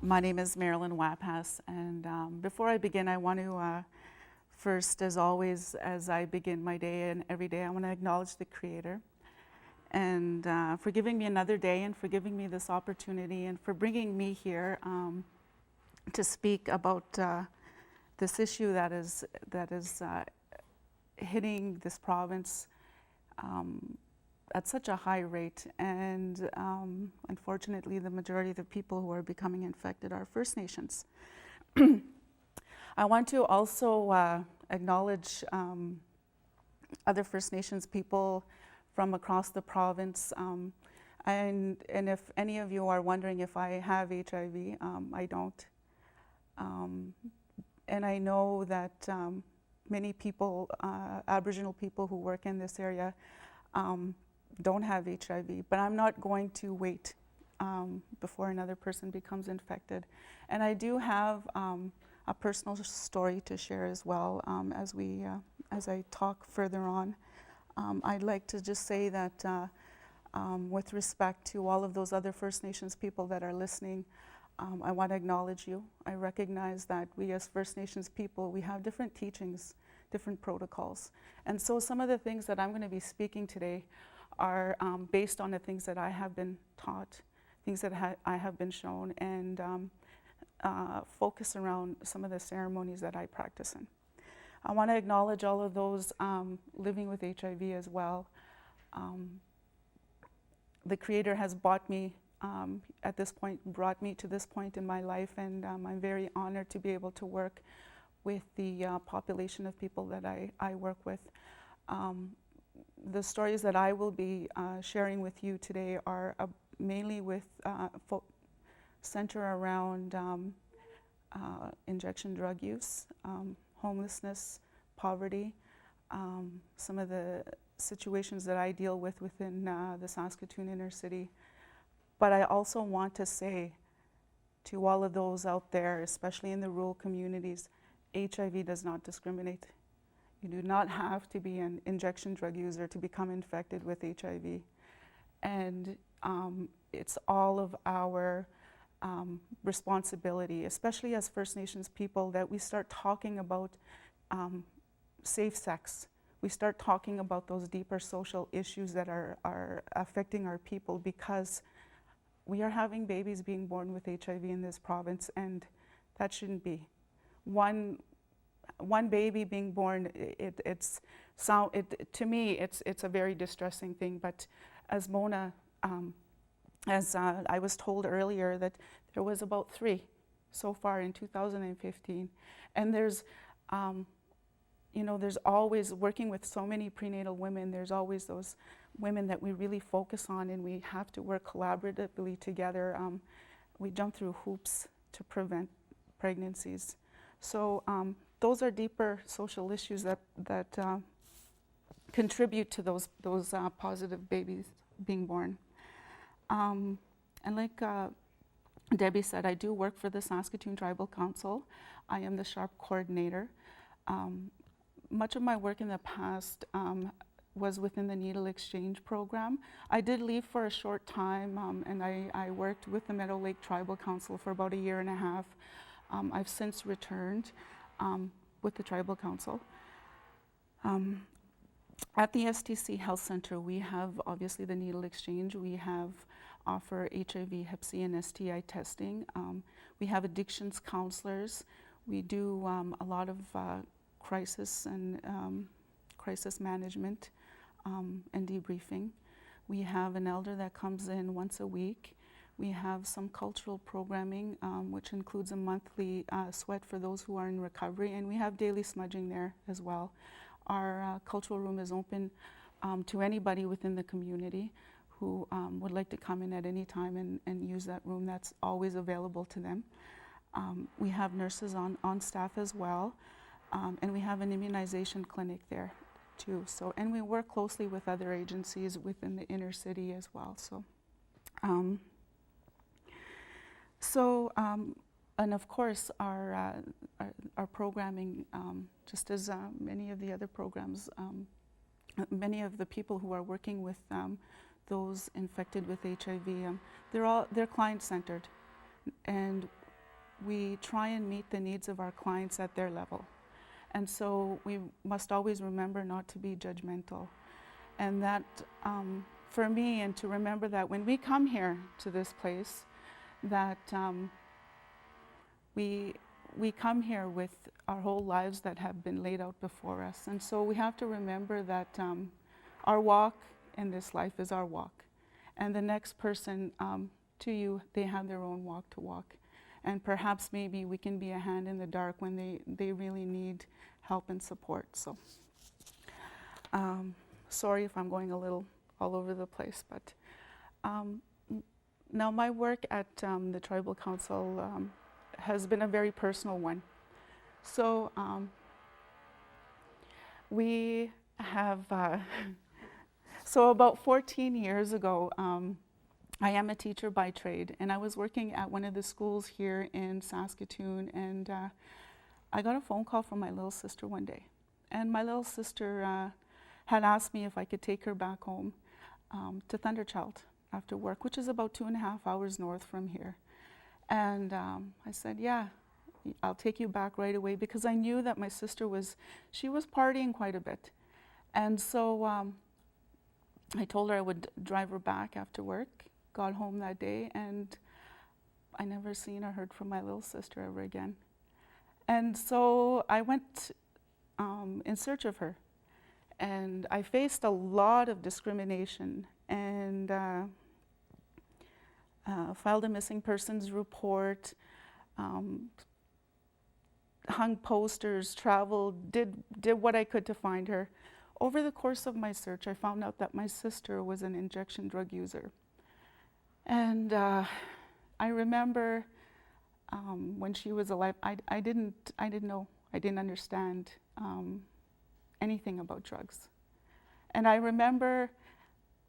My name is Marilyn Wapas, and before I begin, I want to first, as always, as I begin my day and every day, I want to acknowledge the Creator and for giving me another day and for giving me this opportunity and for bringing me here to speak about this issue that is hitting this province at such a high rate, and unfortunately the majority of the people who are becoming infected are First Nations. I want to also acknowledge other First Nations people from across the province, and if any of you are wondering if I have HIV, I don't. And I know that many people, Aboriginal people who work in this area, don't have HIV, but I'm not going to wait before another person becomes infected. And I do have a personal story to share as well as I talk further on. I'd like to just say that with respect to all of those other First Nations people that are listening, I want to acknowledge you. I recognize that we as First Nations people, we have different teachings, different protocols. And so some of the things that I'm going to be speaking today are based on the things that I have been taught, things that I have been shown, and focus around some of the ceremonies that I practice in. I want to acknowledge all of those living with HIV as well. The Creator has brought me brought me to this point in my life, and I'm very honored to be able to work with the population of people that I work with. The stories that I will be sharing with you today are mainly center around injection drug use, homelessness, poverty, some of the situations that I deal with within the Saskatoon inner city. But I also want to say to all of those out there, especially in the rural communities, HIV does not discriminate. You do not have to be an injection drug user to become infected with HIV. And it's all of our responsibility, especially as First Nations people, that we start talking about safe sex. We start talking about those deeper social issues that are affecting our people, because we are having babies being born with HIV in this province, and that shouldn't be. One baby being born, to me, it's a very distressing thing. But as Mona, I was told earlier that there was about 3 so far in 2015, and there's always, working with so many prenatal women, there's always those women that we really focus on, and we have to work collaboratively together. We jump through hoops to prevent pregnancies. So those are deeper social issues that contribute to those positive babies being born. And like Debbie said, I do work for the Saskatoon Tribal Council. I am the SHARP coordinator. Much of my work in the past was within the needle exchange program. I did leave for a short time, and I worked with the Meadow Lake Tribal Council for about 1.5 years. I've since returned with the Tribal Council. At the STC Health Center, we have obviously the needle exchange. We offer HIV, Hep C, and STI testing. We have addictions counselors. We do a lot of crisis management and debriefing. We have an elder that comes in once a week. We have some cultural programming, which includes a monthly sweat for those who are in recovery, and we have daily smudging there as well. Our cultural room is open to anybody within the community who would like to come in at any time and use that room. That's always available to them. We have nurses on staff as well, and we have an immunization clinic there too. And we work closely with other agencies within the inner city as well. And of course, our programming, just as many of the other programs, many of the people who are working with those infected with HIV, they're client-centered, and we try and meet the needs of our clients at their level. And so we must always remember not to be judgmental. And that, for me, and to remember that when we come here to this place, that we come here with our whole lives that have been laid out before us. And so we have to remember that our walk in this life is our walk. And the next person to you, they have their own walk to walk. And perhaps maybe we can be a hand in the dark when they really need help and support. So sorry if I'm going a little all over the place, but now my work at the Tribal Council has been a very personal one. So we have, so about 14 years ago, I am a teacher by trade, and I was working at one of the schools here in Saskatoon, and I got a phone call from my little sister one day. And my little sister had asked me if I could take her back home to Thunderchild after work, which is about 2.5 hours north from here. And I said, yeah, I'll take you back right away, because I knew that my sister she was partying quite a bit. And so I told her I would drive her back after work, got home that day, and I never seen or heard from my little sister ever again. And so I went in search of her, and I faced a lot of discrimination, and filed a missing persons report, hung posters, traveled, did what I could to find her. Over the course of my search, I found out that my sister was an injection drug user. And I remember when she was alive, I didn't know, I didn't understand anything about drugs. And I remember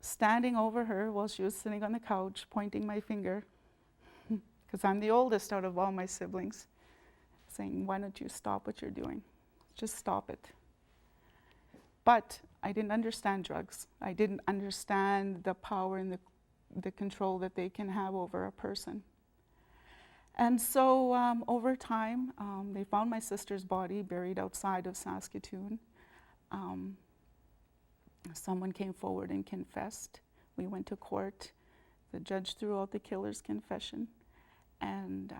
standing over her while she was sitting on the couch, pointing my finger, because I'm the oldest out of all my siblings, saying, why don't you stop what you're doing? Just stop it. But I didn't understand drugs. I didn't understand the power and the control that they can have over a person. And so over time, they found my sister's body buried outside of Saskatoon. Someone came forward and confessed. We went to court. The judge threw out the killer's confession, and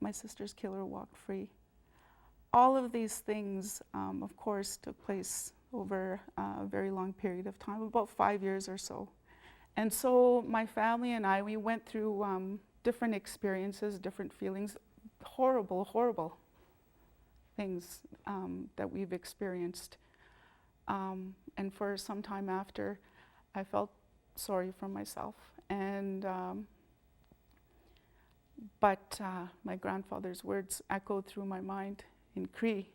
my sister's killer walked free. All of these things, of course, took place over a very long period of time, about 5 years or so. And so my family and I, we went through different experiences, different feelings, horrible, horrible things that we've experienced. And for some time after, I felt sorry for myself. And but my grandfather's words echoed through my mind in Cree.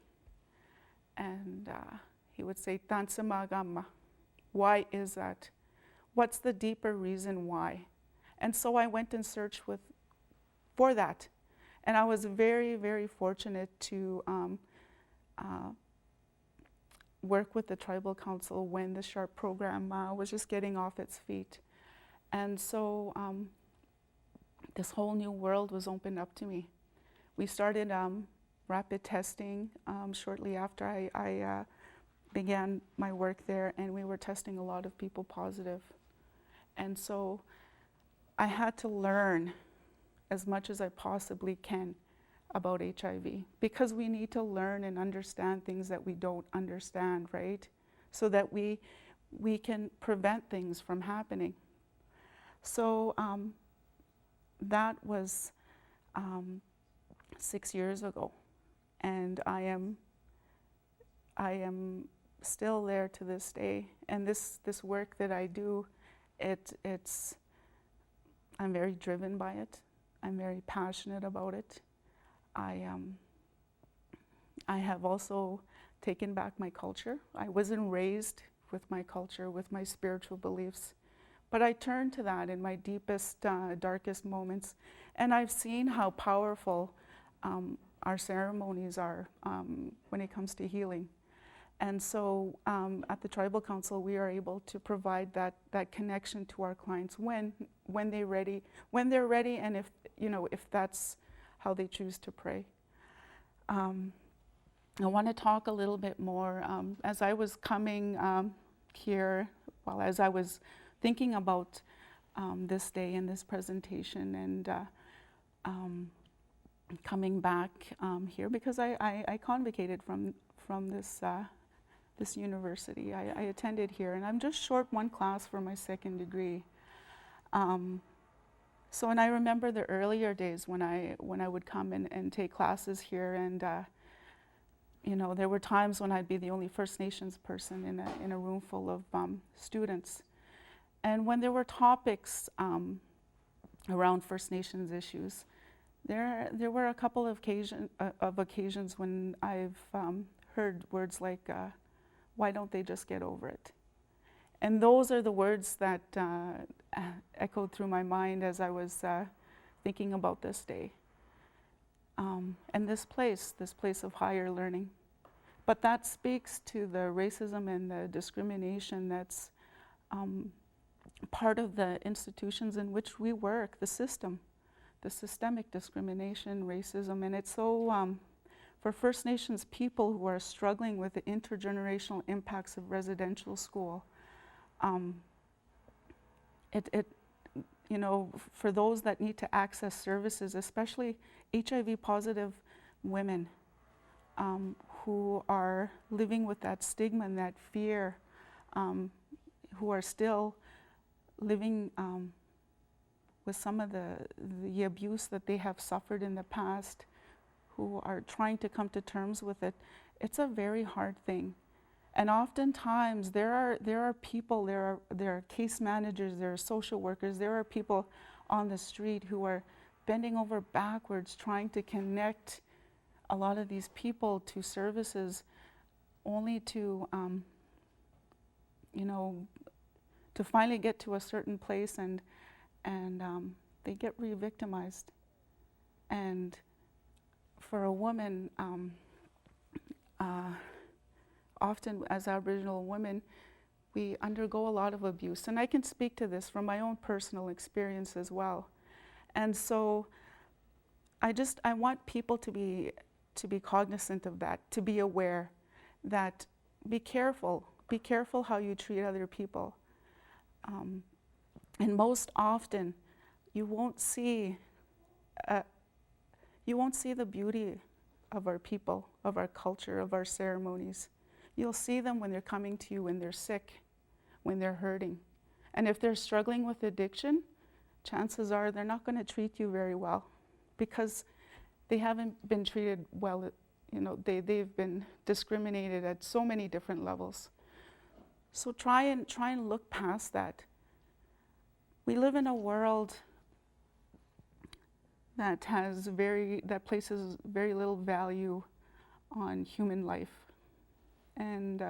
And he would say, "Tansamagama." Why is that? What's the deeper reason why? And so I went and searched for that. And I was very, very fortunate to work with the Tribal Council when the SHARP program was just getting off its feet. And so this whole new world was opened up to me. We started rapid testing shortly after I began my work there, and we were testing a lot of people positive. And so I had to learn as much as I possibly can about HIV, because we need to learn and understand things that we don't understand, right? So that we can prevent things from happening. So that was 6 years ago, and I am still there to this day. And this work that I do, I'm very driven by it. I'm very passionate about it. I have also taken back my culture. I wasn't raised with my culture, with my spiritual beliefs, but I turned to that in my deepest, darkest moments, and I've seen how powerful our ceremonies are when it comes to healing. And so at the Tribal Council, we are able to provide that connection to our clients when they're ready, and if that's choose to pray. I want to talk a little bit more. As I was coming here, as I was thinking about this day and this presentation, and coming back here, because I convocated from this university. I attended here, and I'm just short one class for my second degree. And I remember the earlier days when I would come and take classes here, and there were times when I'd be the only First Nations person in a room full of students. And when there were topics around First Nations issues, there were a couple of occasions when I've heard words like, why don't they just get over it? And those are the words that echoed through my mind as I was thinking about this day. And this place of higher learning. But that speaks to the racism and the discrimination that's part of the institutions in which we work, the system, the systemic discrimination, racism. And it's so, for First Nations people who are struggling with the intergenerational impacts of residential school, for those that need to access services, especially HIV positive women who are living with that stigma and that fear, who are still living with some of the abuse that they have suffered in the past, who are trying to come to terms with it. It's a very hard thing. And oftentimes there are people, there are case managers, there are social workers, there are people on the street who are bending over backwards trying to connect a lot of these people to services, only to to finally get to a certain place and they get re-victimized. And for a woman, often as Aboriginal women, we undergo a lot of abuse. And I can speak to this from my own personal experience as well. And so I want people to be cognizant of that, to be aware that be careful how you treat other people. And most often, you won't see the beauty of our people, of our culture, of our ceremonies. You'll see them when they're coming to you when they're sick, when they're hurting. And if they're struggling with addiction, chances are they're not going to treat you very well because they haven't been treated well. They've been discriminated at so many different levels. So try and look past that. We live in a world that places very little value on human life. And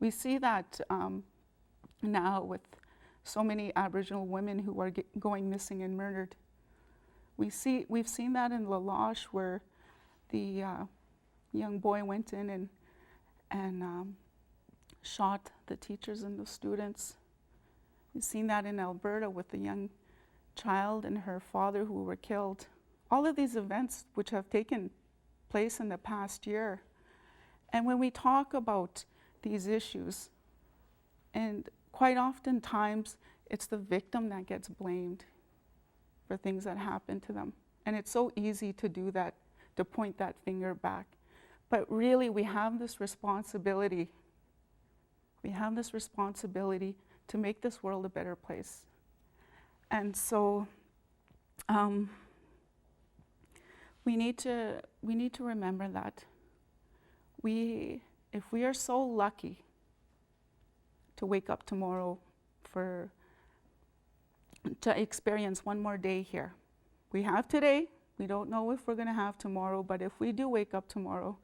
we see that now with so many Aboriginal women who are going missing and murdered. We've seen that in La Loche, where the young boy went in and shot the teachers and the students. We've seen that in Alberta with the young child and her father who were killed. All of these events which have taken place in the past year. And when we talk about these issues, and quite oftentimes it's the victim that gets blamed for things that happen to them. And it's so easy to do that, to point that finger back. But really we have this responsibility. We have this responsibility to make this world a better place. And so we need to remember that. If we are so lucky to wake up tomorrow to experience one more day here. We have today, we don't know if we're going to have tomorrow, but if we do wake up tomorrow,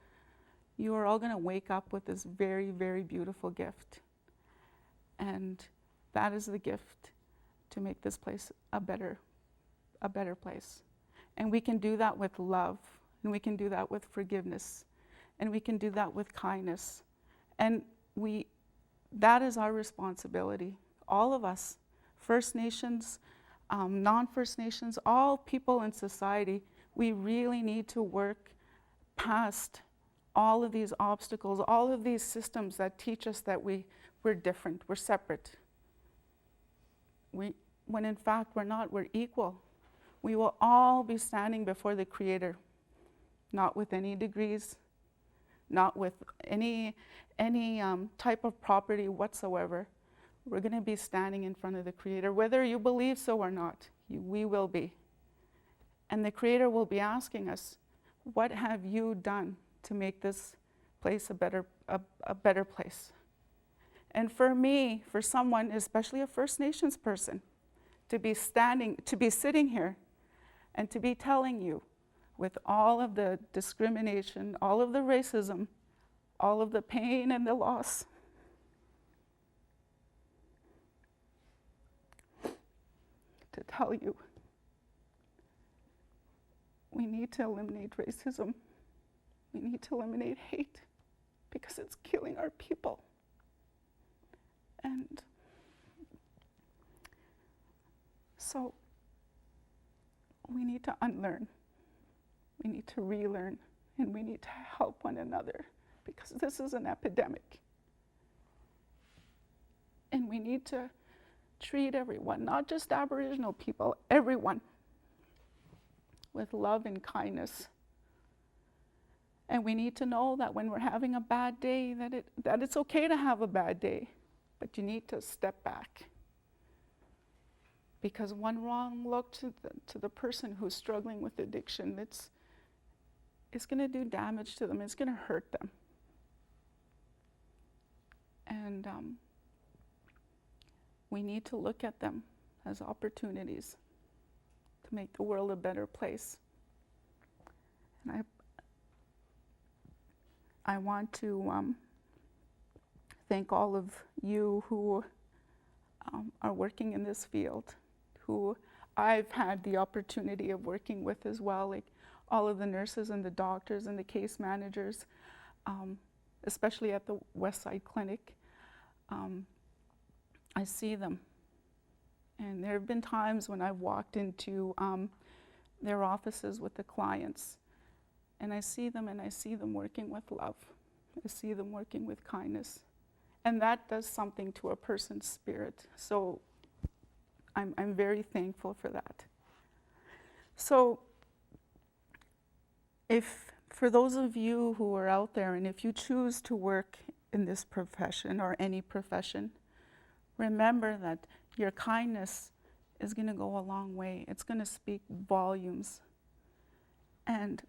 you are all going to wake up with this very, very beautiful gift. And that is the gift to make this place a better place. And we can do that with love, and we can do that with forgiveness, and we can do that with kindness. And that is our responsibility, all of us, First Nations, non-First Nations, all people in society. We really need to work past all of these obstacles, all of these systems that teach us that we're different, we're separate. When in fact we're not, we're equal. We will all be standing before the Creator, not with any degrees, not with any type of property whatsoever. We're going to be standing in front of the Creator, whether you believe so or not. We will be. And the Creator will be asking us, what have you done to make this place a better place? And for me, for someone, especially a First Nations person, to be sitting here and to be telling you, with all of the discrimination, all of the racism, all of the pain and the loss, to tell you, we need to eliminate racism. We need to eliminate hate, because it's killing our people. And so we need to unlearn. We need to relearn, and we need to help one another, because this is an epidemic. And we need to treat everyone, not just Aboriginal people, everyone, with love and kindness. And we need to know that when we're having a bad day, that it's okay to have a bad day, but you need to step back. Because one wrong look to the person who's struggling with addiction, it's going to do damage to them. It's going to hurt them. And we need to look at them as opportunities to make the world a better place. And I want to thank all of you who are working in this field, who I've had the opportunity of working with as well, like all of the nurses and the doctors and the case managers, especially at the Westside Clinic. I see them. And there have been times when I've walked into their offices with the clients, and I see them working with love. I see them working with kindness. And that does something to a person's spirit. So I'm very thankful for that. So for those of you who are out there, and if you choose to work in this profession or any profession, remember that your kindness is going to go a long way. It's going to speak volumes. And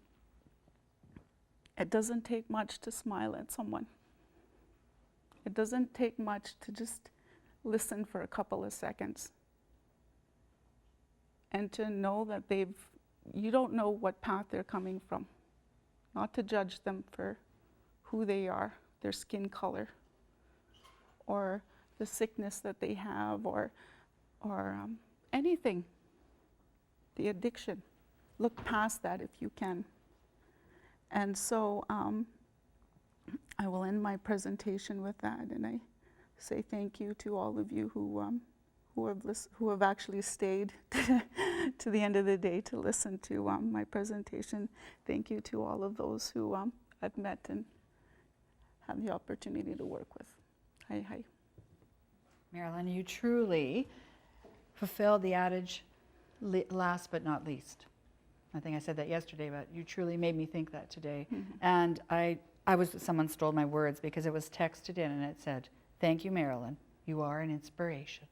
it doesn't take much to smile at someone. It doesn't take much to just listen for a couple of seconds. And to know that you don't know what path they're coming from. Not to judge them for who they are, their skin color, or the sickness that they have, or anything, the addiction. Look past that if you can. And so I will end my presentation with that, and I say thank you to all of you who have actually stayed to the end of the day to listen to my presentation. Thank you to all of those who I've met and have the opportunity to work with. Hi. Marilyn, you truly fulfilled the adage, last but not least. I think I said that yesterday, but you truly made me think that today. Mm-hmm. And someone stole my words, because it was texted in and it said, "Thank you, Marilyn. You are an inspiration."